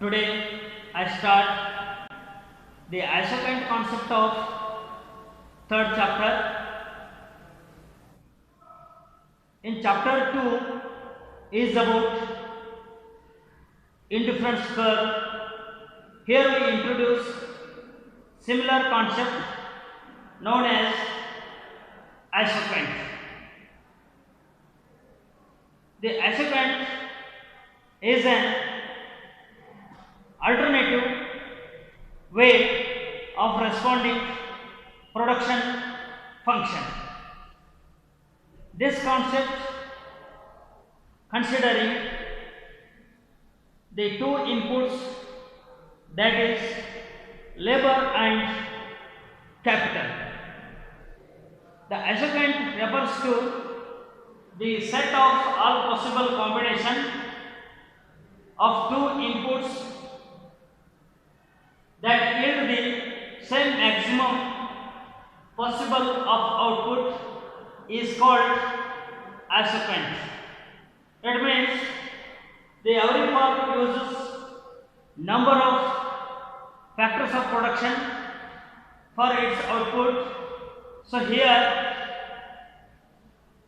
Today I start the isochant concept of third chapter. In chapter 2 is about indifference curve. Here we introduce similar concept known as isochant. The isochant is an alternative way of responding production function. This concept considering the two inputs, that is labor and capital. The isochant refers to the set of all possible combination of two inputs that yield the same maximum possible of output is called isochant. That means the every form uses number of factors of production for its output. So here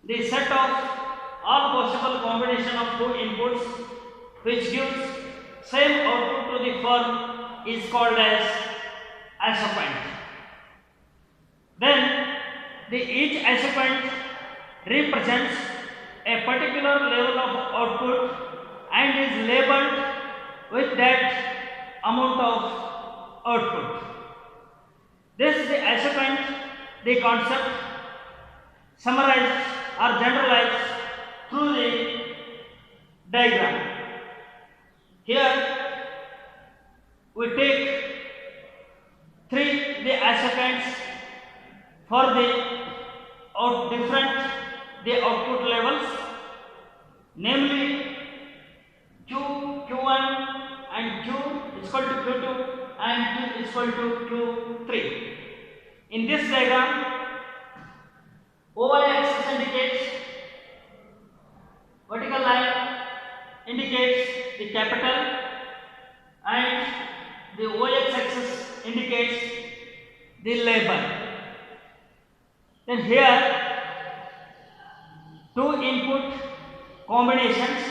the set of all possible combination of two inputs which gives same output to the firm is called as isochant. Then each isochant represents a particular level of output and is labeled with that amount of output. This is the isochant, the concept summarized or generalized through the diagram. Here we take the isochants for the the output levels, namely Q, Q1 and Q is equal to Q2 and Q is equal to Q3. In this diagram, y-axis indicates, vertical line indicates the capital and the y-axis indicates the labor. Then here two input combinations,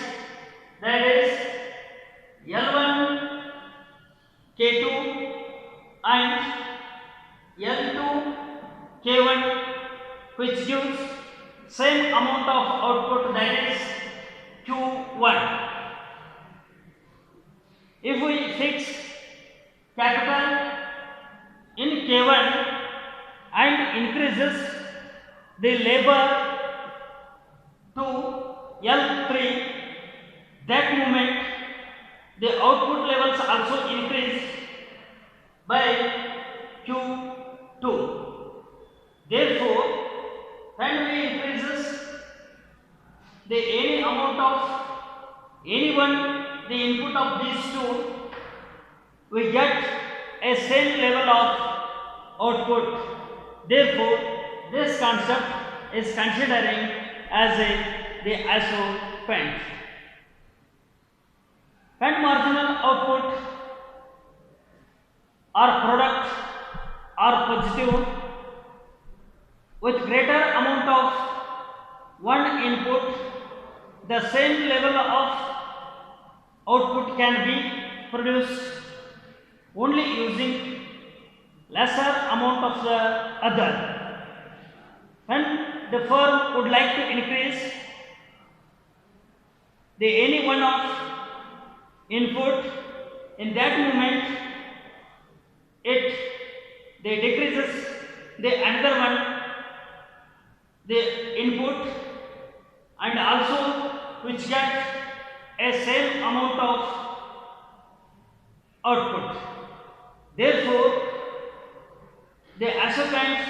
that is L1 K2 and L2 K1, which gives same amount of output, that is Q1. If we fix capital in K1 and increases the labor to L3, that moment the output levels also increase by Q2. Therefore, when we increases the any amount of the input of these two, we get a same level of output. Therefore, this concept is considering as the isochant. When marginal output or product are positive with greater amount of one input, the same level of output can be produced only using lesser amount of the other. When the firm would like to increase the any one of input, in that moment they decreases the another one the input and also which get a same amount of output. Therefore, the isochants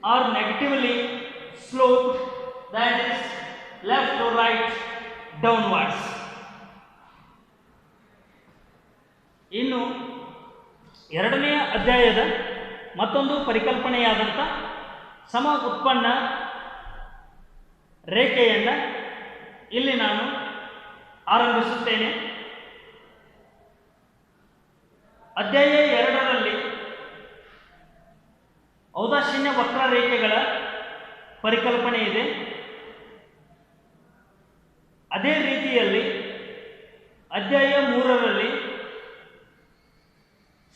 are negatively sloped, that is left to right downwards. ಇನ್ನು ಎರಡನೆಯ ಅಧ್ಯಾಯದ ಮತ್ತೊಂದು ಪರಿಕಲ್ಪನೆಯಾದಂಥ ಸಮ ಉತ್ಪನ್ನ ರೇಖೆಯನ್ನು ಇಲ್ಲಿ ನಾನು ಆರಂಭಿಸುತ್ತೇನೆ. ಅಧ್ಯಾಯ 2ರಲ್ಲಿ ಔದಾಸೀನ್ಯ ವಕ್ರರೇಖೆಗಳ ಪರಿಕಲ್ಪನೆ ಇದೆ. ಅದೇ ರೀತಿಯಲ್ಲಿ ಅಧ್ಯಾಯ 3ರಲ್ಲಿ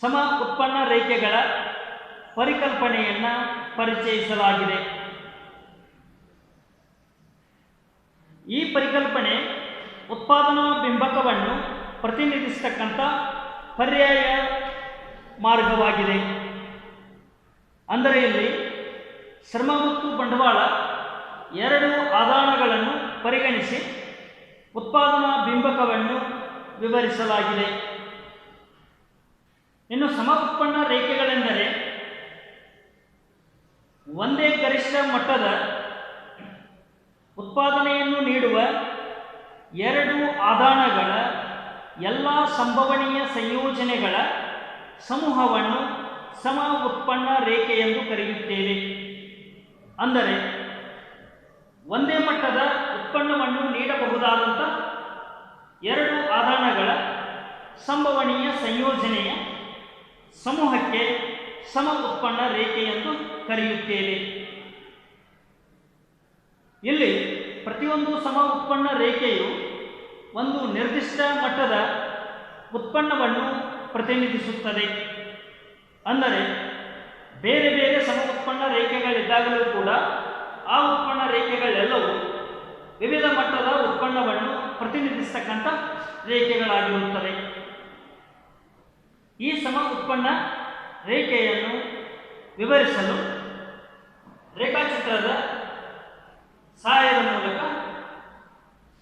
ಸಮ ಉತ್ಪನ್ನ ರೇಖೆಗಳ ಪರಿಕಲ್ಪನೆಯನ್ನು ಪರಿಚಯಿಸಲಾಗಿದೆ. ಈ ಪರಿಕಲ್ಪನೆ ಉತ್ಪಾದನಾ ಬಿಂಬಕವನ್ನು ಪ್ರತಿನಿಧಿಸತಕ್ಕಂಥ ಪರ್ಯಾಯ ಮಾರ್ಗವಾಗಿದೆ. ಅಂದರೆ ಇಲ್ಲಿ ಶ್ರಮ ಮತ್ತು ಬಂಡವಾಳ ಎರಡು ಆದಾನಗಳನ್ನು ಪರಿಗಣಿಸಿ ಉತ್ಪಾದನಾ ಬಿಂಬಕವನ್ನು ವಿವರಿಸಲಾಗಿದೆ. ಇನ್ನು ಸಮ ಉತ್ಪನ್ನ ರೇಖೆಗಳೆಂದರೆ ಒಂದೇ ಗರಿಷ್ಠ ಮಟ್ಟದ ಉತ್ಪಾದನೆಯನ್ನು ನೀಡುವ ಎರಡು ಆದಾನಗಳ ಎಲ್ಲ ಸಂಭವನೀಯ ಸಂಯೋಜನೆಗಳ ಸಮೂಹವನ್ನು ಸಮ ಉತ್ಪನ್ನ ರೇಖೆ ಎಂದು ಕರೆಯುತ್ತೇವೆ. ಅಂದರೆ ಒಂದೇ ಮಟ್ಟದ ಉತ್ಪನ್ನವನ್ನು ನೀಡಬಹುದಾದಂಥ ಎರಡು ಆದಾನಗಳ ಸಂಭವನೀಯ ಸಂಯೋಜನೆಯ ಸಮೂಹಕ್ಕೆ ಸಮ ಉತ್ಪನ್ನ ರೇಖೆ ಎಂದು ಕರೆಯುತ್ತೇವೆ. ಇಲ್ಲಿ ಪ್ರತಿಯೊಂದು ಸಮ ಉತ್ಪನ್ನ ರೇಖೆಯು ಒಂದು ನಿರ್ದಿಷ್ಟ ಮಟ್ಟದ ಉತ್ಪನ್ನವನ್ನು ಪ್ರತಿನಿಧಿಸುತ್ತದೆ. ಅಂದರೆ ಬೇರೆ ಬೇರೆ ಸಮ ಉತ್ಪನ್ನ ರೇಖೆಗಳಿದ್ದಾಗಲೂ ಕೂಡ ಆ ಉತ್ಪನ್ನ ರೇಖೆಗಳೆಲ್ಲವೂ ವಿವಿಧ ಮಟ್ಟದ ಉತ್ಪನ್ನವನ್ನು ಪ್ರತಿನಿಧಿಸತಕ್ಕಂಥ ರೇಖೆಗಳಾಗಿರುತ್ತವೆ. ಈ ಸಮ ಉತ್ಪನ್ನ ರೇಖೆಯನ್ನು ವಿವರಿಸಲು ರೇಖಾಚಿತ್ರದ ಸಹಾಯದ ಮೂಲಕ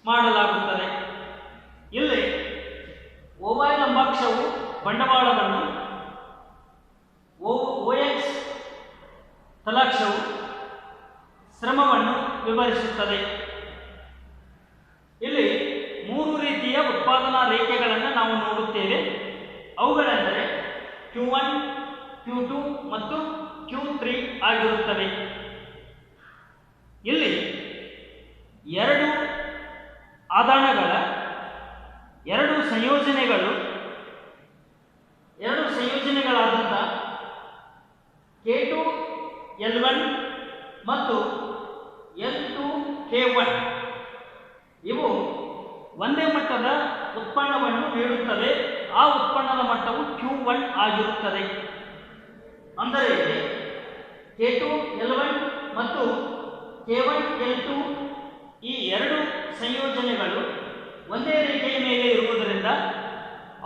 ಮಾಡಲಾಗುತ್ತದೆ. ಇಲ್ಲಿ OY ಲಂಬಾಕ್ಷವು ಬಂಡವಾಳವನ್ನು, OX ತಲಾಕ್ಷವು ಶ್ರಮವನ್ನು ವಿವರಿಸುತ್ತದೆ. ಇಲ್ಲಿ ಮೂರು ರೀತಿಯ ಉತ್ಪಾದನಾ ರೇಖೆಗಳನ್ನು ನಾವು ನೋಡುತ್ತೇವೆ. ಅವುಗಳೆಂದರೆ Q1, Q2 ಮತ್ತು Q3 ಆಗಿರುತ್ತವೆ. ಇಲ್ಲಿ ಎರಡು ಆದಾನಗಳ ಎರಡು ಸಂಯೋಜನೆಗಳಾದಂಥ K2L1 ಮತ್ತು L2K1 ಇವು ಒಂದೇ ಮಟ್ಟದ ಉತ್ಪನ್ನವನ್ನು ನೀಡುತ್ತವೆ. ಆ ಉತ್ಪನ್ನದ ಮಟ್ಟವು Q1 ಆಗಿರುತ್ತದೆ. ಅಂದರೆ K2L1 ಮತ್ತು K1L2 ಈ ಎರಡು ಸಂಯೋಜನೆಗಳು ಒಂದೇ ರೇಖೆಯ ಮೇಲೆ ಇರುವುದರಿಂದ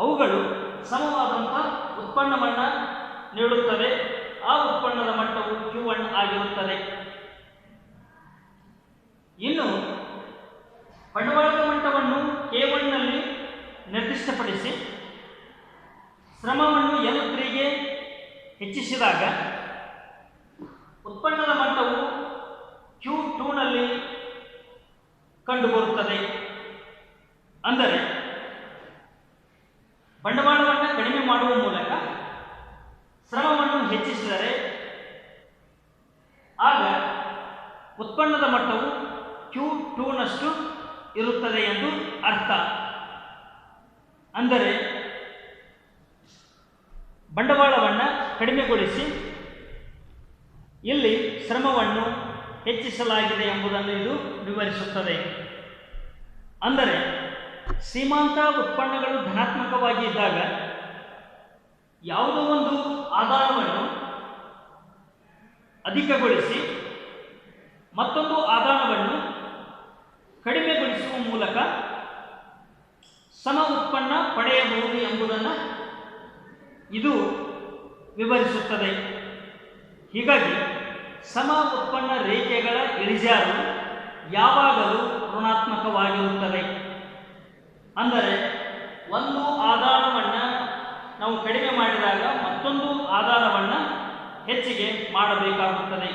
ಅವುಗಳು ಸಮವಾದಂಥ ಉತ್ಪನ್ನವನ್ನು ನೀಡುತ್ತವೆ. ಆ ಉತ್ಪನ್ನದ ಮಟ್ಟವು Q1 ಆಗಿರುತ್ತದೆ. ಇನ್ನು ಬಂಡವಾಳದ ಮಟ್ಟವನ್ನು K1 ನಲ್ಲಿ ನಿರ್ದಿಷ್ಟಪಡಿಸಿ ಶ್ರಮವನ್ನು L3ಗೆ ಹೆಚ್ಚಿಸಿದಾಗ ಉತ್ಪನ್ನದ ಮಟ್ಟವು Q2 ನಲ್ಲಿ ಕಂಡುಬರುತ್ತದೆ. ಅಂದರೆ ಬಂಡವಾಳವನ್ನು ಕಡಿಮೆ ಮಾಡುವ ಮೂಲಕ ಶ್ರಮವನ್ನು ಹೆಚ್ಚಿಸಿದರೆ ಆಗ ಉತ್ಪನ್ನದ ಮಟ್ಟವು Q2 ನಷ್ಟು ಇರುತ್ತದೆ ಎಂದು ಅರ್ಥ. ಅಂದರೆ ಬಂಡವಾಳವನ್ನು ಕಡಿಮೆಗೊಳಿಸಿ ಇಲ್ಲಿ ಶ್ರಮವನ್ನು ಹೆಚ್ಚಿಸಲಾಗಿದೆ ಎಂಬುದನ್ನು ಇದು ವಿವರಿಸುತ್ತದೆ. ಅಂದರೆ ಸೀಮಾಂತ ಉತ್ಪನ್ನಗಳು ಧನಾತ್ಮಕವಾಗಿ ಇದ್ದಾಗ ಯಾವುದೋ ಒಂದು ಆದಾನವನ್ನು ಅಧಿಕಗೊಳಿಸಿ ಮತ್ತೊಂದು ಆದಾನವನ್ನು ಕಡಿಮೆಗೊಳಿಸುವ ಮೂಲಕ ಸಮ ಉತ್ಪನ್ನ ಪಡೆಯಬಹುದು ಎಂಬುದನ್ನು ಇದು ವಿವರಿಸುತ್ತದೆ. ಹೀಗಾಗಿ ಸಮ ಉತ್ಪನ್ನ ರೇಖೆಗಳ ಇಳಿಜಾರು ಯಾವಾಗಲೂ ಋಣಾತ್ಮಕವಾಗಿರುತ್ತದೆ. ಅಂದರೆ ಒಂದು ಆದಾನವನ್ನು ನಾವು ಕಡಿಮೆ ಮಾಡಿದಾಗ ಮತ್ತೊಂದು ಆದಾನವನ್ನು ಹೆಚ್ಚಿಗೆ ಮಾಡಬೇಕಾಗುತ್ತದೆ.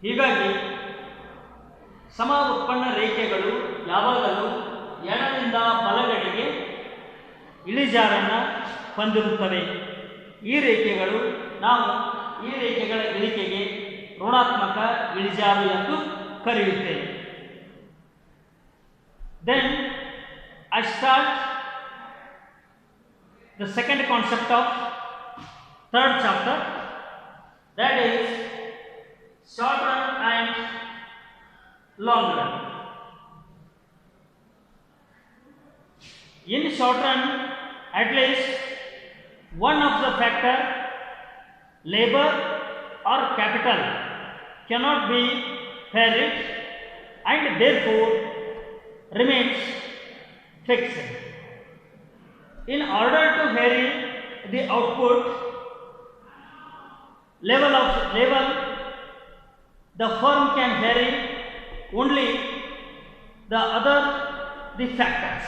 ಹೀಗಾಗಿ ಸಮ ಉತ್ಪನ್ನ ರೇಖೆಗಳು ಯಾವಾಗಲೂ ಎಡದಿಂದ ಬಲಗಡೆಗೆ ಇಳಿಜಾರನ್ನು ಹೊಂದಿರುತ್ತವೆ. ಈ ರೇಖೆಗಳು ನಾವು ಈ ರೇಖೆಗಳ ಇಳಿಕೆಗೆ ಋಣಾತ್ಮಕ ಇಳಿಜಾರು ಎಂದು ಕರೆಯುತ್ತೇವೆ. Then I start the second concept of third chapter, that is short run and long run. In short run, at least one of the factor, labor or capital, cannot be varied and therefore remains fixed. In order to vary the output level, the firm can vary only the factors.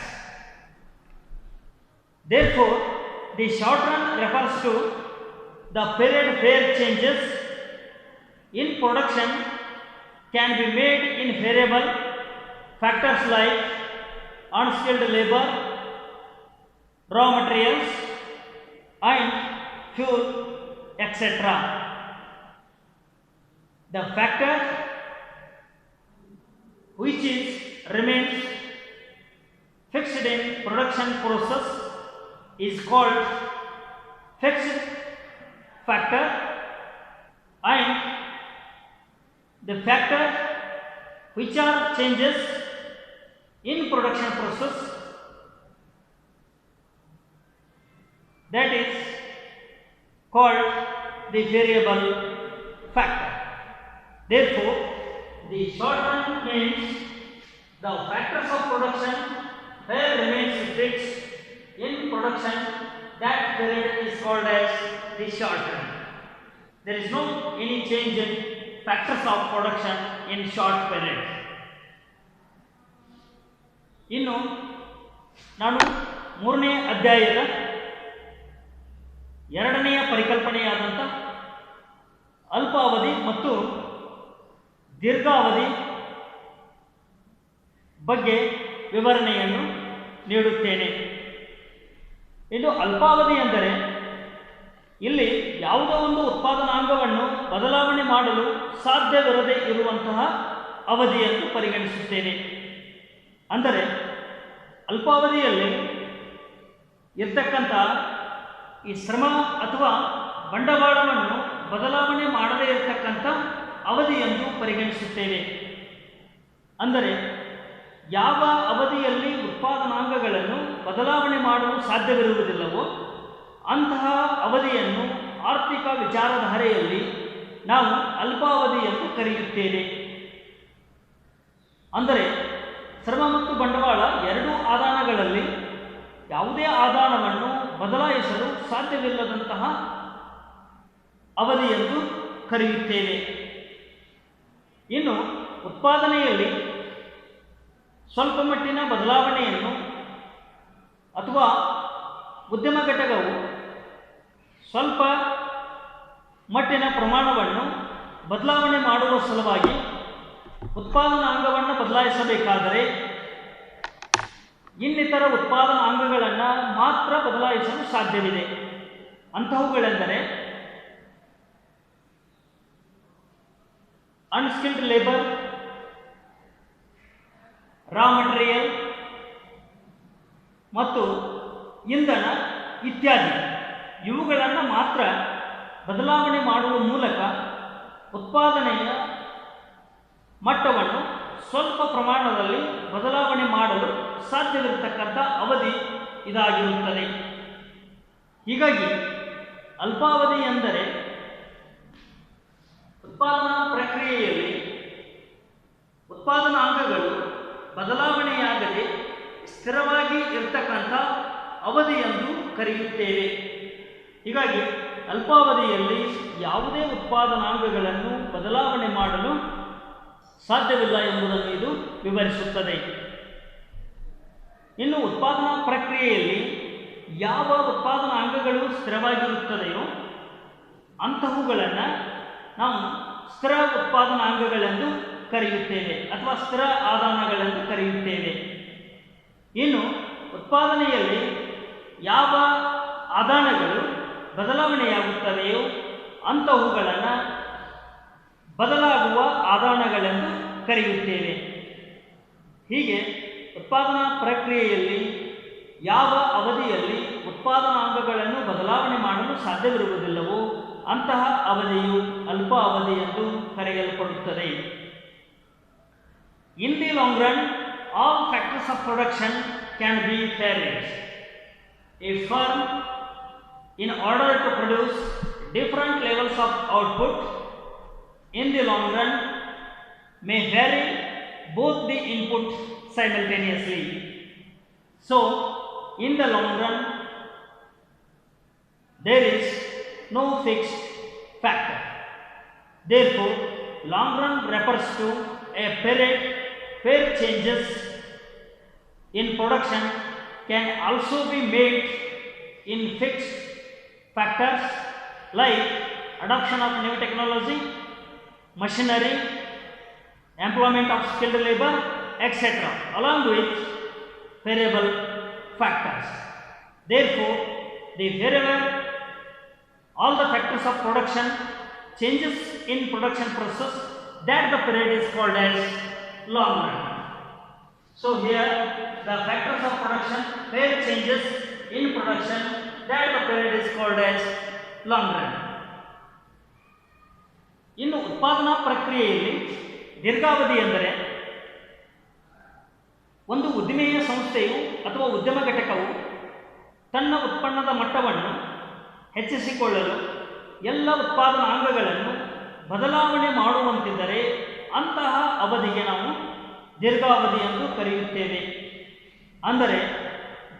Therefore, the short run refers to the period where changes in production can be made in variable factors like unskilled labor, raw materials and fuel, etc. The factor which remains fixed in production process is called fixed factor, and the factor which are changes in production process, that is called the variable factor. Therefore, the short run means the factors of production where remains fixed in production, that period is called as the short run. There is no any change in factors of production in short period. ಇನ್ನು ನಾನು ಮೂರನೇ ಅಧ್ಯಾಯದ ಎರಡನೆಯ ಪರಿಕಲ್ಪನೆಯಾದಂಥ ಅಲ್ಪಾವಧಿ ಮತ್ತು ದೀರ್ಘಾವಧಿ ಬಗ್ಗೆ ವಿವರಣೆಯನ್ನು ನೀಡುತ್ತೇನೆ. ಇನ್ನು ಅಲ್ಪಾವಧಿ ಎಂದರೆ ಇಲ್ಲಿ ಯಾವುದೋ ಒಂದು ಉತ್ಪಾದನಾಂಗವನ್ನು ಬದಲಾವಣೆ ಮಾಡಲು ಸಾಧ್ಯವಿರದೇ ಇರುವಂತಹ ಅವಧಿಯನ್ನು ಪರಿಗಣಿಸುತ್ತೇನೆ. ಅಂದರೆ ಅಲ್ಪಾವಧಿಯಲ್ಲಿ ಇರ್ತಕ್ಕಂಥ ಈ ಶ್ರಮ ಅಥವಾ ಬಂಡವಾಳವನ್ನು ಬದಲಾವಣೆ ಮಾಡದೇ ಇರತಕ್ಕಂಥ ಅವಧಿಯನ್ನು ಪರಿಗಣಿಸುತ್ತೇವೆ. ಅಂದರೆ ಯಾವ ಅವಧಿಯಲ್ಲಿ ಉತ್ಪಾದನಾಂಗಗಳನ್ನು ಬದಲಾವಣೆ ಮಾಡಲು ಸಾಧ್ಯವಿರುವುದಿಲ್ಲವೋ ಅಂತಹ ಅವಧಿಯನ್ನು ಆರ್ಥಿಕ ವಿಚಾರಧಾರೆಯಲ್ಲಿ ನಾವು ಅಲ್ಪಾವಧಿ ಎಂದು ಕರೆಯುತ್ತೇವೆ. ಅಂದರೆ ಶ್ರಮ ಮತ್ತು ಬಂಡವಾಳ ಎರಡೂ ಆದಾನಗಳಲ್ಲಿ ಯಾವುದೇ ಆದಾನವನ್ನು ಬದಲಾಯಿಸಲು ಸಾಧ್ಯವಿಲ್ಲದಂತಹ ಅವಧಿ ಎಂದು ಕರೆಯುತ್ತೇವೆ. ಇನ್ನು ಉತ್ಪಾದನೆಯಲ್ಲಿ ಸ್ವಲ್ಪ ಮಟ್ಟಿನ ಬದಲಾವಣೆಯನ್ನು ಅಥವಾ ಉದ್ಯಮ ಘಟಕವು ಸ್ವಲ್ಪ ಮಟ್ಟಿನ ಪ್ರಮಾಣವನ್ನು ಬದಲಾವಣೆ ಮಾಡುವ ಸಲುವಾಗಿ ಉತ್ಪಾದನಾಂಗವನ್ನು ಬದಲಾಯಿಸಬೇಕಾದರೆ ಇನ್ನಿತರ ಉತ್ಪಾದನಾಂಗಗಳನ್ನು ಮಾತ್ರ ಬದಲಾಯಿಸಲು ಸಾಧ್ಯವಿದೆ. ಅಂತಹವುಗಳೆಂದರೆ ಅನ್ಸ್ಕಿಲ್ಡ್ ಲೇಬರ್, ರಾ ಮಟೀರಿಯಲ್ ಮತ್ತು ಇಂಧನ ಇತ್ಯಾದಿ. ಇವುಗಳನ್ನು ಮಾತ್ರ ಬದಲಾವಣೆ ಮಾಡುವ ಮೂಲಕ ಉತ್ಪಾದನೆಯ ಮಟ್ಟವನ್ನು ಸ್ವಲ್ಪ ಪ್ರಮಾಣದಲ್ಲಿ ಬದಲಾವಣೆ ಮಾಡಲು ಸಾಧ್ಯವಿರತಕ್ಕಂಥ ಅವಧಿ ಇದಾಗಿರುತ್ತದೆ. ಹೀಗಾಗಿ ಅಲ್ಪಾವಧಿ ಎಂದರೆ ಉತ್ಪಾದನಾ ಪ್ರಕ್ರಿಯೆಯಲ್ಲಿ ಉತ್ಪಾದನಾಂಗಗಳು ಬದಲಾವಣೆಯಾಗದೆ ಸ್ಥಿರವಾಗಿ ಇರತಕ್ಕಂಥ ಅವಧಿ ಎಂದು ಕರೆಯುತ್ತೇವೆ. ಹೀಗಾಗಿ ಅಲ್ಪಾವಧಿಯಲ್ಲಿ ಯಾವುದೇ ಉತ್ಪಾದನಾಂಗಗಳನ್ನು ಬದಲಾವಣೆ ಮಾಡಲು ಸಾಧ್ಯವಿಲ್ಲ ಎಂಬುದನ್ನು ಇದು ವಿವರಿಸುತ್ತದೆ. ಇನ್ನು ಉತ್ಪಾದನಾ ಪ್ರಕ್ರಿಯೆಯಲ್ಲಿ ಯಾವ ಉತ್ಪಾದನಾಂಗಗಳು ಸ್ಥಿರವಾಗಿರುತ್ತದೆಯೋ ಅಂತಹವುಗಳನ್ನು ನಾವು ಸ್ಥಿರ ಉತ್ಪಾದನಾಂಗಗಳೆಂದು ಕರೆಯುತ್ತೇವೆ ಅಥವಾ ಸ್ಥಿರ ಆದಾನಗಳೆಂದು ಕರೆಯುತ್ತೇವೆ. ಇನ್ನು ಉತ್ಪಾದನೆಯಲ್ಲಿ ಯಾವ ಆದಾನಗಳು ಬದಲಾವಣೆಯಾಗುತ್ತವೆಯೋ ಅಂತಹವುಗಳನ್ನು ಬದಲಾಗುವ ಆದಾನಗಳೆಂದು ಕರೆಯುತ್ತೇವೆ. ಹೀಗೆ ಉತ್ಪಾದನಾ ಪ್ರಕ್ರಿಯೆಯಲ್ಲಿ ಯಾವ ಅವಧಿಯಲ್ಲಿ ಉತ್ಪಾದನಾಂಗಗಳನ್ನು ಬದಲಾವಣೆ ಮಾಡಲು ಸಾಧ್ಯವಿರುವುದಿಲ್ಲವೋ ಅಂತಹ ಅವಧಿಯು ಅಲ್ಪ ಅವಧಿ ಎಂದು ಕರೆಯಲ್ಪಡುತ್ತದೆ. In the long run, all factors of production can be varied. A firm, in order to produce different levels of output in the long run, may vary both the input simultaneously. So, in the long run, there is no fixed factor. Therefore, long run refers to a period where changes in production can also be made in fixed factors like adoption of new technology, machinery, employment of skilled labor, etc., along with variable factors. Therefore, wherever all the factors of production changes in production process, that the period is called as long run. So here the factors of production where changes in production, that the period is called as long run. ಇನ್ನು ಉತ್ಪಾದನಾ ಪ್ರಕ್ರಿಯೆಯಲ್ಲಿ ದೀರ್ಘಾವಧಿ ಎಂದರೆ ಒಂದು ಉದ್ದಿಮೆಯ ಸಂಸ್ಥೆಯು ಅಥವಾ ಉದ್ಯಮ ಘಟಕವು ತನ್ನ ಉತ್ಪನ್ನದ ಮಟ್ಟವನ್ನು ಹೆಚ್ಚಿಸಿಕೊಳ್ಳಲು ಎಲ್ಲ ಉತ್ಪಾದನಾಂಗಗಳನ್ನು ಬದಲಾವಣೆ ಮಾಡುವಂತಿದ್ದರೆ ಅಂತಹ ಅವಧಿಗೆ ನಾವು ದೀರ್ಘಾವಧಿ ಎಂದು ಕರೆಯುತ್ತೇವೆ. ಅಂದರೆ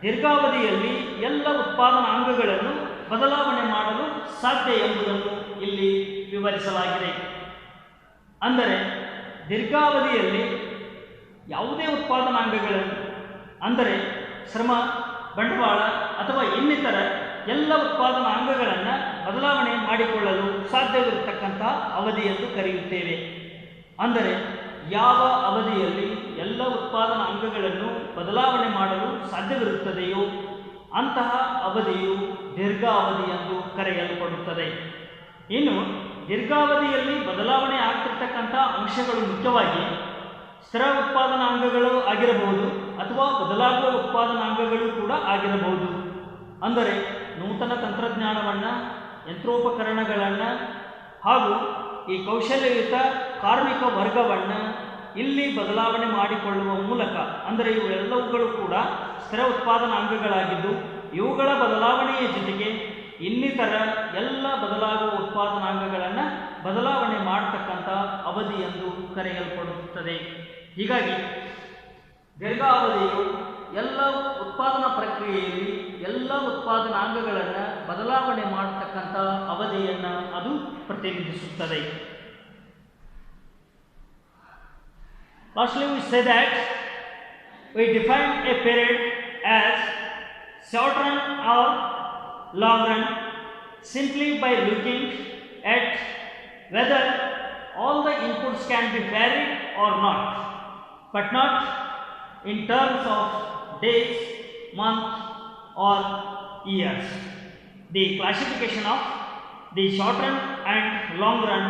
ದೀರ್ಘಾವಧಿಯಲ್ಲಿ ಎಲ್ಲ ಉತ್ಪಾದನಾಂಗಗಳನ್ನು ಬದಲಾವಣೆ ಮಾಡಲು ಸಾಧ್ಯ ಎಂಬುದನ್ನು ಇಲ್ಲಿ ವಿವರಿಸಲಾಗಿದೆ. ಅಂದರೆ ದೀರ್ಘಾವಧಿಯಲ್ಲಿ ಯಾವುದೇ ಉತ್ಪಾದನಾಂಗಗಳನ್ನು ಅಂದರೆ ಶ್ರಮ, ಬಂಡವಾಳ ಅಥವಾ ಇನ್ನಿತರ ಎಲ್ಲ ಉತ್ಪಾದನಾಂಗಗಳನ್ನು ಬದಲಾವಣೆ ಮಾಡಿಕೊಳ್ಳಲು ಸಾಧ್ಯವಿರತಕ್ಕಂಥ ಅವಧಿ ಎಂದು ಕರೆಯುತ್ತೇವೆ. ಅಂದರೆ ಯಾವ ಅವಧಿಯಲ್ಲಿ ಎಲ್ಲ ಉತ್ಪಾದನಾಂಗಗಳನ್ನು ಬದಲಾವಣೆ ಮಾಡಲು ಸಾಧ್ಯವಿರುತ್ತದೆಯೋ ಅಂತಹ ಅವಧಿಯು ದೀರ್ಘಾವಧಿ ಎಂದು ಕರೆಯಲ್ಪಡುತ್ತದೆ. ಇನ್ನು ದೀರ್ಘಾವಧಿಯಲ್ಲಿ ಬದಲಾವಣೆ ಆಗ್ತಿರ್ತಕ್ಕಂಥ ಅಂಶಗಳು ಮುಖ್ಯವಾಗಿ ಸ್ಥಿರ ಉತ್ಪಾದನಾಂಗಗಳು ಆಗಿರಬಹುದು ಅಥವಾ ಬದಲಾಗುವ ಉತ್ಪಾದನಾಂಗಗಳು ಕೂಡ ಆಗಿರಬಹುದು. ಅಂದರೆ ನೂತನ ತಂತ್ರಜ್ಞಾನವನ್ನು, ಯಂತ್ರೋಪಕರಣಗಳನ್ನು ಹಾಗೂ ಈ ಕೌಶಲ್ಯಯುತ ಕಾರ್ಮಿಕ ವರ್ಗವನ್ನು ಇಲ್ಲಿ ಬದಲಾವಣೆ ಮಾಡಿಕೊಳ್ಳುವ ಮೂಲಕ, ಅಂದರೆ ಇವೆಲ್ಲವುಗಳು ಕೂಡ ಸ್ಥಿರ ಉತ್ಪಾದನಾಂಗಗಳಾಗಿದ್ದು ಇವುಗಳ ಬದಲಾವಣೆಯ ಜೊತೆಗೆ ಇನ್ನಿತರ ಎಲ್ಲ ಬದಲಾಗುವ ಉತ್ಪಾದನಾಂಗಗಳನ್ನು ಬದಲಾವಣೆ ಮಾಡತಕ್ಕಂಥ ಅವಧಿ ಎಂದು ಕರೆಯಲ್ಪಡುತ್ತದೆ. ಹೀಗಾಗಿ ದೀರ್ಘಾವಧಿಯು ಎಲ್ಲ ಉತ್ಪಾದನಾ ಪ್ರಕ್ರಿಯೆಯಲ್ಲಿ ಎಲ್ಲ ಉತ್ಪಾದನಾಂಗಗಳನ್ನು ಬದಲಾವಣೆ ಮಾಡತಕ್ಕಂಥ ಅವಧಿಯನ್ನು ಅದು ಪ್ರತಿನಿಧಿಸುತ್ತದೆ. Lastly, we say that we define a period as short run or long run simply by looking at whether all the inputs can be varied or not, but not in terms of days, months or years. The classification of the short run and long run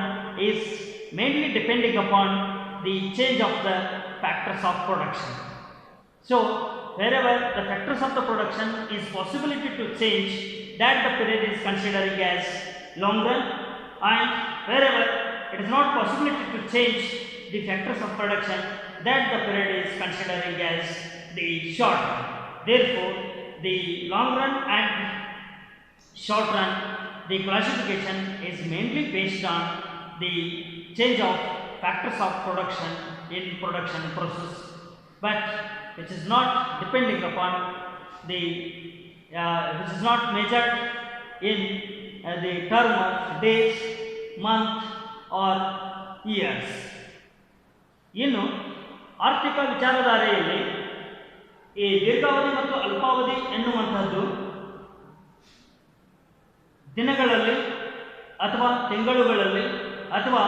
is mainly depending upon the change of the factors of production. So, wherever the factors of the production is possibility to change, that the period is considering as long run, and wherever it is not possibility to change the factors of production, that the period is considering as the short run. Therefore, the long run and short run, the classification is mainly based on the change of factors of production in production process, but which is not depending upon the which is not measured in the term of days, month or years. ಇನ್ನು ಆರ್ಥಿಕ ವಿಚಾರಧಾರೆಯಲ್ಲಿ ಈ ದೀರ್ಘಾವಧಿ ಮತ್ತು ಅಲ್ಪಾವಧಿ ಎನ್ನುವಂಥದ್ದು ದಿನಗಳಲ್ಲಿ ಅಥವಾ ತಿಂಗಳುಗಳಲ್ಲಿ ಅಥವಾ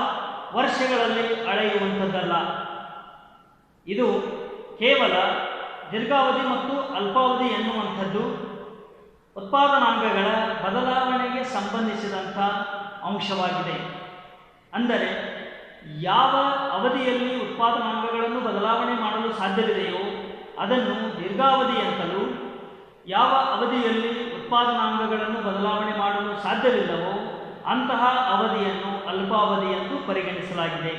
ವರ್ಷಗಳಲ್ಲಿ ಅಳೆಯುವಂಥದ್ದಲ್ಲ. ಇದು ಕೇವಲ ದೀರ್ಘಾವಧಿ ಮತ್ತು ಅಲ್ಪಾವಧಿ ಎನ್ನುವಂಥದ್ದು ಉತ್ಪಾದನಾಂಗಗಳ ಬದಲಾವಣೆಗೆ ಸಂಬಂಧಿಸಿದಂಥ ಅಂಶವಾಗಿದೆ. ಅಂದರೆ ಯಾವ ಅವಧಿಯಲ್ಲಿ ಉತ್ಪಾದನಾಂಗಗಳನ್ನು ಬದಲಾವಣೆ ಮಾಡಲು ಸಾಧ್ಯವಿದೆಯೋ ಅದನ್ನು ದೀರ್ಘಾವಧಿ ಅಂತಲೂ, ಯಾವ ಅವಧಿಯಲ್ಲಿ ಉತ್ಪಾದನಾಂಗಗಳನ್ನು ಬದಲಾವಣೆ ಮಾಡಲು ಸಾಧ್ಯವಿಲ್ಲವೋ ಅಂತಹ ಅವಧಿಯನ್ನು ಅಲ್ಪಾವಧಿ ಎಂದು ಪರಿಗಣಿಸಲಾಗಿದೆ.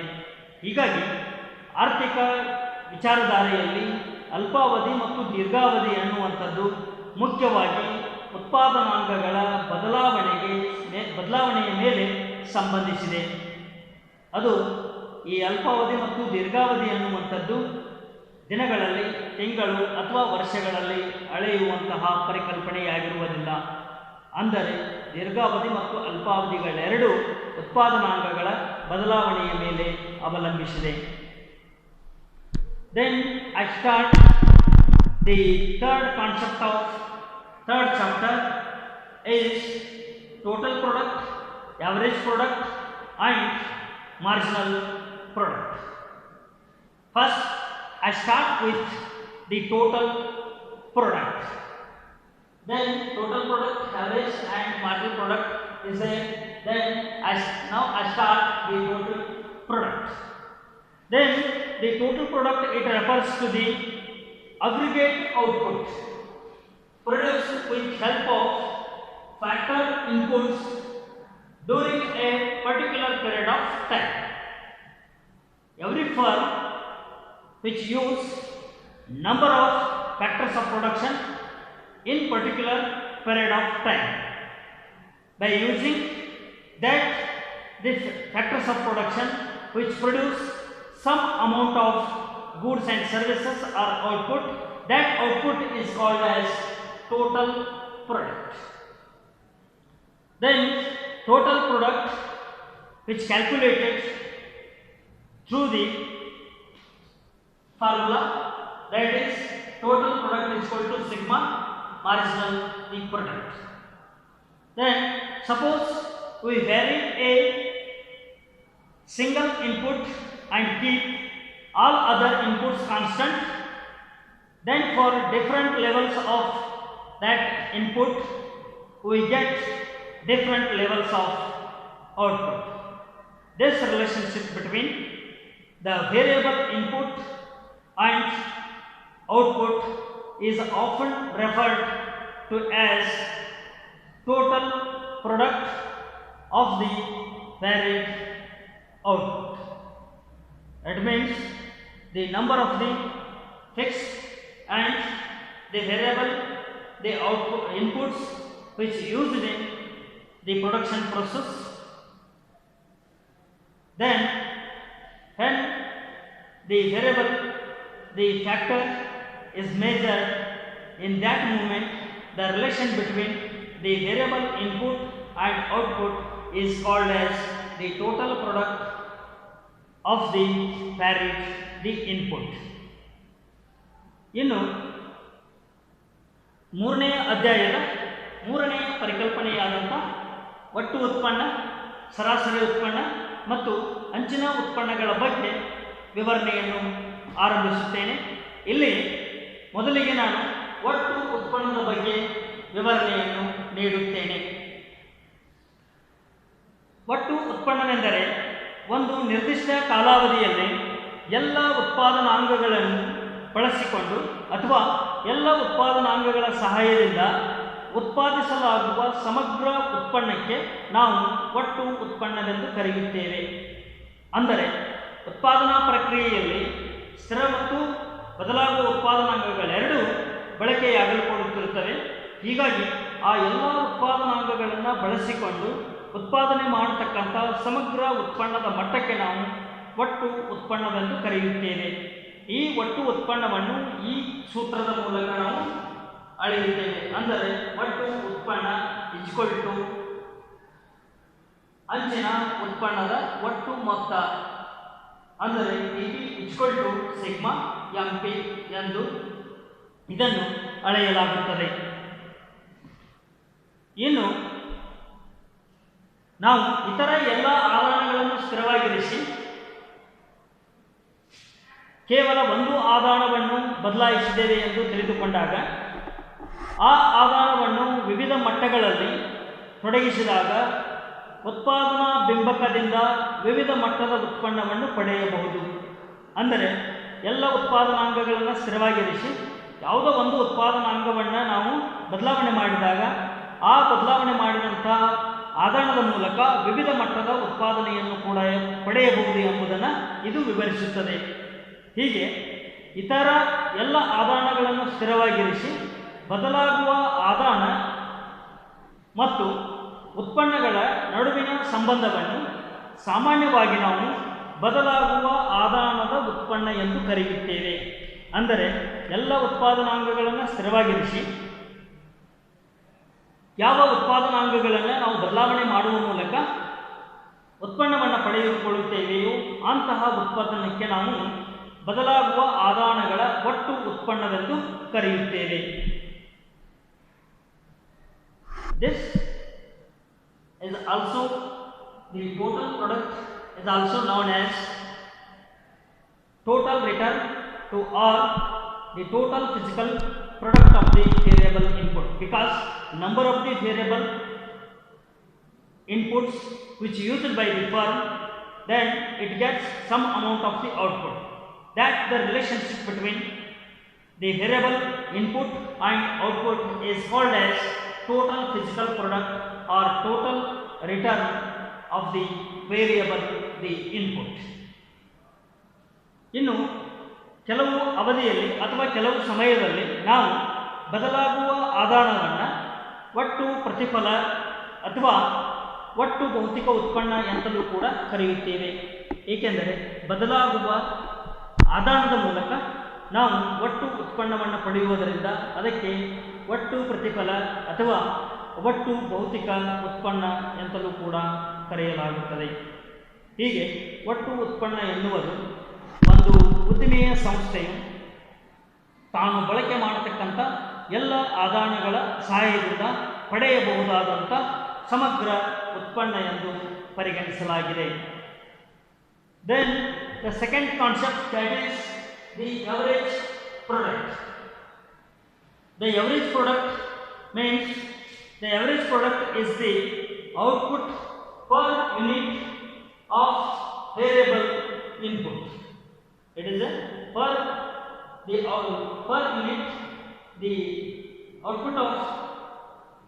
ಹೀಗಾಗಿ ಆರ್ಥಿಕ ವಿಚಾರಧಾರೆಯಲ್ಲಿ ಅಲ್ಪಾವಧಿ ಮತ್ತು ದೀರ್ಘಾವಧಿ ಅನ್ನುವಂಥದ್ದು ಮುಖ್ಯವಾಗಿ ಉತ್ಪಾದನಾಂಗಗಳ ಬದಲಾವಣೆಯ ಮೇಲೆ ಸಂಬಂಧಿಸಿದೆ. ಅದು ಈ ಅಲ್ಪಾವಧಿ ಮತ್ತು ದೀರ್ಘಾವಧಿ ಅನ್ನುವಂಥದ್ದು ದಿನಗಳಲ್ಲಿ, ತಿಂಗಳು ಅಥವಾ ವರ್ಷಗಳಲ್ಲಿ ಅಳೆಯುವಂತಹ ಪರಿಕಲ್ಪನೆಯಾಗಿರುವುದಿಲ್ಲ. ಅಂದರೆ ದೀರ್ಘಾವಧಿ ಮತ್ತು ಅಲ್ಪಾವಧಿಗಳೆರಡೂ ಉತ್ಪಾದನಾಂಗಗಳ ಬದಲಾವಣೆಯ ಮೇಲೆ ಅವಲಂಬಿಸಿದೆ. Then I start the third concept of third chapter is total product, average product and marginal product. First I start with the total product. Then total product, average and marginal product is there. Then now I start the total product. Then the total product, it refers to the aggregate output produced with help of factor inputs during a particular period of time. Every firm which use number of factors of production in particular period of time, by using that these factors of production which produce some amount of goods and services or output, that output is called as total product. Then total product which calculated through the formula, that is total product is equal to sigma marginal the product. Then suppose we vary a single input and keep all other inputs constant, then for different levels of that input we get different levels of output. This relationship between the variable input and output is often referred to as total product of the varied output. It means the number of the fixed and the variable, the output inputs which used in the production process. Then when the variable, the factor is measured, in that moment the relation between the variable input and output is called as the total product of the varied the input. ಇನ್ನು ಮೂರನೇ ಅಧ್ಯಾಯದ ಮೂರನೇ ಪರಿಕಲ್ಪನೆಯಾದಂಥ ಒಟ್ಟು ಉತ್ಪನ್ನ, ಸರಾಸರಿ ಉತ್ಪನ್ನ ಮತ್ತು ಅಂಚಿನ ಉತ್ಪನ್ನಗಳ ಬಗ್ಗೆ ವಿವರಣೆಯನ್ನು ಆರಂಭಿಸುತ್ತೇನೆ. ಇಲ್ಲಿ ಮೊದಲಿಗೆ ನಾನು ಒಟ್ಟು ಉತ್ಪನ್ನದ ಬಗ್ಗೆ ವಿವರಣೆಯನ್ನು ನೀಡುತ್ತೇನೆ. ಒಟ್ಟು ಉತ್ಪನ್ನವೆಂದರೆ ಒಂದು ನಿರ್ದಿಷ್ಟ ಕಾಲಾವಧಿಯಲ್ಲಿ ಎಲ್ಲ ಉತ್ಪಾದನಾಂಗಗಳನ್ನು ಬಳಸಿಕೊಂಡು ಅಥವಾ ಎಲ್ಲ ಉತ್ಪಾದನಾಂಗಗಳ ಸಹಾಯದಿಂದ ಉತ್ಪಾದಿಸಲಾಗುವ ಸಮಗ್ರ ಉತ್ಪನ್ನಕ್ಕೆ ನಾವು ಒಟ್ಟು ಉತ್ಪನ್ನವೆಂದು ಕರೆಯುತ್ತೇವೆ. ಅಂದರೆ ಉತ್ಪಾದನಾ ಪ್ರಕ್ರಿಯೆಯಲ್ಲಿ ಸ್ಥಿರ ಮತ್ತು ಬದಲಾಗುವ ಉತ್ಪಾದನಾಂಗಗಳೆರಡೂ ಬಳಕೆಯಾಗಲ್ಪಡುತ್ತಿರುತ್ತವೆ. ಹೀಗಾಗಿ ಆ ಎಲ್ಲ ಉತ್ಪಾದನಾಂಗಗಳನ್ನು ಬಳಸಿಕೊಂಡು ಉತ್ಪಾದನೆ ಮಾಡತಕ್ಕಂಥ ಸಮಗ್ರ ಉತ್ಪನ್ನದ ಮಟ್ಟಕ್ಕೆ ನಾವು ಒಟ್ಟು ಉತ್ಪನ್ನವೆಂದು ಕರೆಯುತ್ತೇವೆ. ಈ ಒಟ್ಟು ಉತ್ಪನ್ನವನ್ನು ಈ ಸೂತ್ರದ ಮೂಲಕ ನಾವು ಅಳೆಯುತ್ತೇವೆ. ಅಂದರೆ ಒಟ್ಟು ಉತ್ಪನ್ನ ಈಕ್ವಲ್ ಟು ಅಂಚಿನ ಉತ್ಪನ್ನದ ಒಟ್ಟು ಮೊತ್ತ, ಅಂದರೆ E equal to sigma MP ಎಂದು ಇದನ್ನು ಅಳೆಯಲಾಗುತ್ತದೆ. ಇನ್ನು ನಾವು ಇತರ ಎಲ್ಲ ಆದಾನಗಳನ್ನು ಸ್ಥಿರವಾಗಿರಿಸಿ ಕೇವಲ ಒಂದು ಆದಾನವನ್ನು ಬದಲಾಯಿಸಿದ್ದೇವೆ ಎಂದು ತಿಳಿದುಕೊಂಡಾಗ ಆ ಆದಾನವನ್ನು ವಿವಿಧ ಮಟ್ಟಗಳಲ್ಲಿ ತೊಡಗಿಸಿದಾಗ ಉತ್ಪಾದನಾ ಬಿಂಬಕದಿಂದ ವಿವಿಧ ಮಟ್ಟದ ಉತ್ಪನ್ನವನ್ನು ಪಡೆಯಬಹುದು. ಅಂದರೆ ಎಲ್ಲ ಉತ್ಪಾದನಾಂಗಗಳನ್ನು ಸ್ಥಿರವಾಗಿರಿಸಿ ಯಾವುದೋ ಒಂದು ಉತ್ಪಾದನಾಂಗವನ್ನು ನಾವು ಬದಲಾವಣೆ ಮಾಡಿದಾಗ ಆ ಬದಲಾವಣೆ ಮಾಡಿದಂಥ ಆದಾನದ ಮೂಲಕ ವಿವಿಧ ಮಟ್ಟದ ಉತ್ಪಾದನೆಯನ್ನು ಕೂಡ ಪಡೆಯಬಹುದು ಎಂಬುದನ್ನು ಇದು ವಿವರಿಸುತ್ತದೆ. ಹೀಗೆ ಇತರ ಎಲ್ಲ ಆದಾನಗಳನ್ನು ಸ್ಥಿರವಾಗಿರಿಸಿ ಬದಲಾಗುವ ಆದಾನ ಮತ್ತು ಉತ್ಪನ್ನಗಳ ನಡುವಿನ ಸಂಬಂಧವನ್ನು ಸಾಮಾನ್ಯವಾಗಿ ನಾವು ಬದಲಾಗುವ ಆದಾನದ ಉತ್ಪನ್ನ ಎಂದು ಕರೆಯುತ್ತೇವೆ. ಅಂದರೆ ಎಲ್ಲ ಉತ್ಪಾದನಾಂಗಗಳನ್ನು ಸ್ಥಿರವಾಗಿರಿಸಿ ಯಾವ ಉತ್ಪಾದನಾಂಗಗಳನ್ನು ನಾವು ಬದಲಾವಣೆ ಮಾಡುವ ಮೂಲಕ ಉತ್ಪನ್ನವನ್ನು ಪಡೆದುಕೊಳ್ಳುತ್ತೇವೆಯೋ ಅಂತಹ ಉತ್ಪಾದನಕ್ಕೆ ನಾವು ಬದಲಾಗುವ ಆದಾನಗಳ ಒಟ್ಟು ಉತ್ಪನ್ನವೆಂದು ಕರೆಯುತ್ತೇವೆ. This is also the total product is also known as total return to or the total physical product of the variable input, because number of the variable inputs which used by the firm, then it gets some amount of the output. That the relationship between the variable input and output is called as total physical product or total return of the variable, the input. ಇನ್ನು ಕೆಲವು ಅವಧಿಯಲ್ಲಿ ಅಥವಾ ಕೆಲವು ಸಮಯದಲ್ಲಿ ನಾವು ಬದಲಾಗುವ ಆದಾನವನ್ನು ಒಟ್ಟು ಪ್ರತಿಫಲ ಅಥವಾ ಒಟ್ಟು ಭೌತಿಕ ಉತ್ಪನ್ನ ಎಂತಲೂ ಕೂಡ ಕರೆಯುತ್ತೇವೆ. ಏಕೆಂದರೆ ಬದಲಾಗುವ ಆದಾನದ ಮೂಲಕ ನಾವು ಒಟ್ಟು ಉತ್ಪನ್ನವನ್ನು ಪಡೆಯುವುದರಿಂದ ಅದಕ್ಕೆ ಒಟ್ಟು ಪ್ರತಿಫಲ ಅಥವಾ ಒಟ್ಟು ಭೌತಿಕ ಉತ್ಪನ್ನ ಎಂತಲೂ ಕೂಡ ಕರೆಯಲಾಗುತ್ತದೆ. ಹೀಗೆ ಒಟ್ಟು ಉತ್ಪನ್ನ ಎನ್ನುವುದು ಒಂದು ಉದ್ದಿಮೆಯ ಸಂಸ್ಥೆಯು ತಾನು ಬಳಕೆ ಮಾಡತಕ್ಕಂಥ ಎಲ್ಲ ಆದಾನಗಳ ಸಹಾಯದಿಂದ ಪಡೆಯಬಹುದಾದಂಥ ಸಮಗ್ರ ಉತ್ಪನ್ನ ಎಂದು ಪರಿಗಣಿಸಲಾಗಿದೆ. Then the second concept, that is the average product. The average product means the average product is the output per unit of variable input. It is a per unit, the output of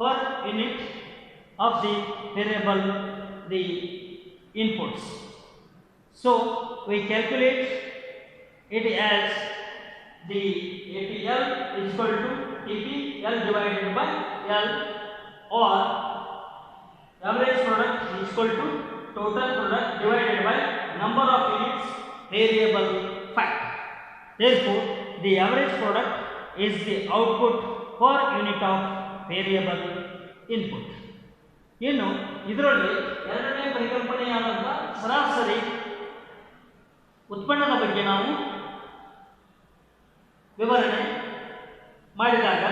per unit of the variable, the inputs. So we calculate it as the APL is equal to TPL divided by L, or average product is equal to total product divided by number of units variable factor. Therefore, the average product is the output per unit of variable input. ಇನ್ನು ಇದರಲ್ಲಿ ಎರಡನೇ ಪರಿಕಲ್ಪನೆಯಾದಂಥ ಸರಾಸರಿ ಉತ್ಪನ್ನದ ಬಗ್ಗೆ ನಾವು ವಿವರಣೆ ಮಾಡಿದಾಗ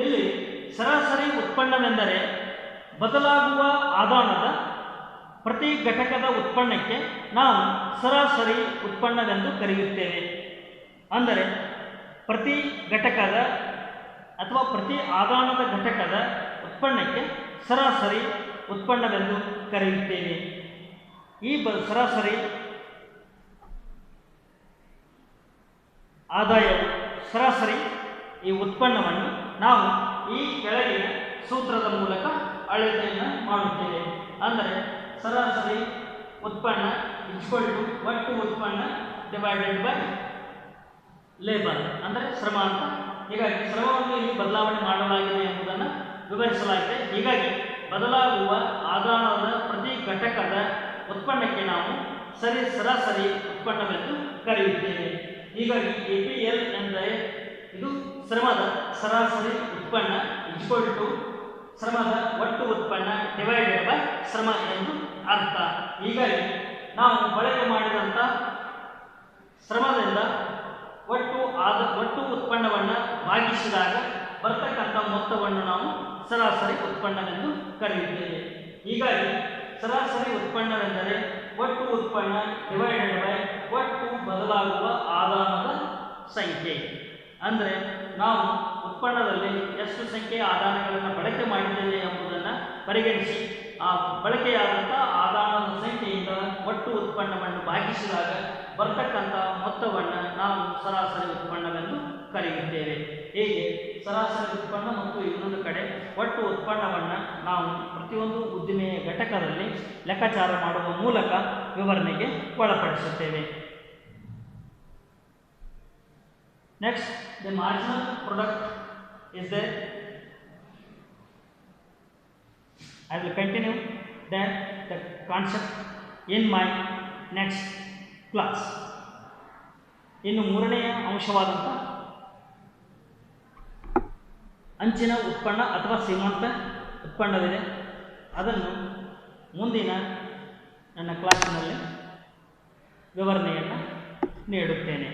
ಇಲ್ಲಿ ಸರಾಸರಿ ಉತ್ಪನ್ನವೆಂದರೆ ಬದಲಾಗುವ ಆದಾನದ ಪ್ರತಿ ಘಟಕದ ಉತ್ಪನ್ನಕ್ಕೆ ನಾವು ಸರಾಸರಿ ಉತ್ಪನ್ನವೆಂದು ಕರೆಯುತ್ತೇವೆ. ಅಂದರೆ ಪ್ರತಿ ಘಟಕದ ಅಥವಾ ಪ್ರತಿ ಆದಾನದ ಘಟಕದ ಉತ್ಪನ್ನಕ್ಕೆ ಸರಾಸರಿ ಉತ್ಪನ್ನವೆಂದು ಕರೆಯುತ್ತೇವೆ. ಈ ಸರಾಸರಿ ಆದಾಯವು ಸರಾಸರಿ ಈ ಉತ್ಪನ್ನವನ್ನು ನಾವು ಈ ಕೆಳಗಿನ ಸೂತ್ರದ ಮೂಲಕ ಅಳತೆಯನ್ನು ಮಾಡುತ್ತೇವೆ. ಅಂದರೆ ಸರಾಸರಿ ಉತ್ಪನ್ನ ಈಕ್ವಲ್ ಟು ಒಟ್ಟು ಉತ್ಪನ್ನ ಡಿವೈಡೆಡ್ ಬೈ ಲೇಬರ್, ಅಂದರೆ ಶ್ರಮ ಅಂತ. ಹೀಗಾಗಿ ಶ್ರಮವನ್ನು ಇಲ್ಲಿ ಬದಲಾವಣೆ ಮಾಡಲಾಗಿದೆ ಎಂಬುದನ್ನು ವಿವರಿಸಲಾಗಿದೆ. ಹೀಗಾಗಿ ಬದಲಾಗುವ ಆದಾನದ ಪ್ರತಿ ಘಟಕದ ಉತ್ಪನ್ನಕ್ಕೆ ನಾವು ಸರಾಸರಿ ಉತ್ಪನ್ನವೆಂದು ಕರೆಯುತ್ತೇವೆ. ಹೀಗಾಗಿ APL ಎಂದರೆ ಇದು ಶ್ರಮದ ಸರಾಸರಿ ಉತ್ಪನ್ನ ಈಕ್ವಲ್ ಟು ಶ್ರಮದ ಒಟ್ಟು ಉತ್ಪನ್ನ ಡಿವೈಡೆಡ್ ಬೈ ಶ್ರಮ ಎಂದು ಅರ್ಥ. ಹೀಗಾಗಿ ನಾವು ಬಳಕೆ ಮಾಡಿದಂಥ ಶ್ರಮದಿಂದ ಒಟ್ಟು ಉತ್ಪನ್ನವನ್ನು ಭಾಗಿಸಿದಾಗ ಬರ್ತಕ್ಕಂಥ ಮೊತ್ತವನ್ನು ನಾವು ಸರಾಸರಿ ಉತ್ಪನ್ನವೆಂದು ಕರೆಯುತ್ತೇವೆ. ಹೀಗಾಗಿ ಸರಾಸರಿ ಉತ್ಪನ್ನವೆಂದರೆ ಒಟ್ಟು ಉತ್ಪನ್ನ ಡಿವೈಡೆಡ್ ಬೈ ಒಟ್ಟು ಬದಲಾಗುವ ಆದಾನದ ಸಂಖ್ಯೆ. ಅಂದರೆ ನಾವು ಉತ್ಪನ್ನದಲ್ಲಿ ಎಷ್ಟು ಸಂಖ್ಯೆಯ ಆದಾನಗಳನ್ನು ಬಳಕೆ ಮಾಡಿದ್ದೇವೆ ಎಂಬುದನ್ನು ಪರಿಗಣಿಸಿ ಆ ಬಳಕೆಯಾದಂಥ ಆದಾನದ ಸಂಖ್ಯೆಯಿಂದ ಒಟ್ಟು ಉತ್ಪನ್ನವನ್ನು ಭಾಗಿಸಿದಾಗ ಬರ್ತಕ್ಕಂಥ ಮೊತ್ತವನ್ನು ನಾವು ಸರಾಸರಿ ಉತ್ಪನ್ನವೆಂದು ಕರೆಯುತ್ತೇವೆ. ಹೇಗೆ ಸರಾಸರಿ ಉತ್ಪನ್ನ ಮತ್ತು ಇನ್ನೊಂದು ಕಡೆ ಒಟ್ಟು ಉತ್ಪನ್ನವನ್ನು ನಾವು ಪ್ರತಿಯೊಂದು ಉದ್ದಿಮೆಯ ಘಟಕದಲ್ಲಿ ಲೆಕ್ಕಾಚಾರ ಮಾಡುವ ಮೂಲಕ ವಿವರಣೆಗೆ ಒಳಪಡಿಸುತ್ತೇವೆ. Next, the marginal product is the I will continue that the concept in my next class. ಇನ್ನು ಮೂರನೆಯ ಅಂಶವಾದಂಥ ಅಂಚಿನ ಉತ್ಪನ್ನ ಅಥವಾ ಸೀಮಾಂತ ಉತ್ಪನ್ನವಿದೆ. ಅದನ್ನು ಮುಂದಿನ ನನ್ನ ಕ್ಲಾಸಿನಲ್ಲಿ ವಿವರಣೆಯನ್ನು ನೀಡುತ್ತೇನೆ.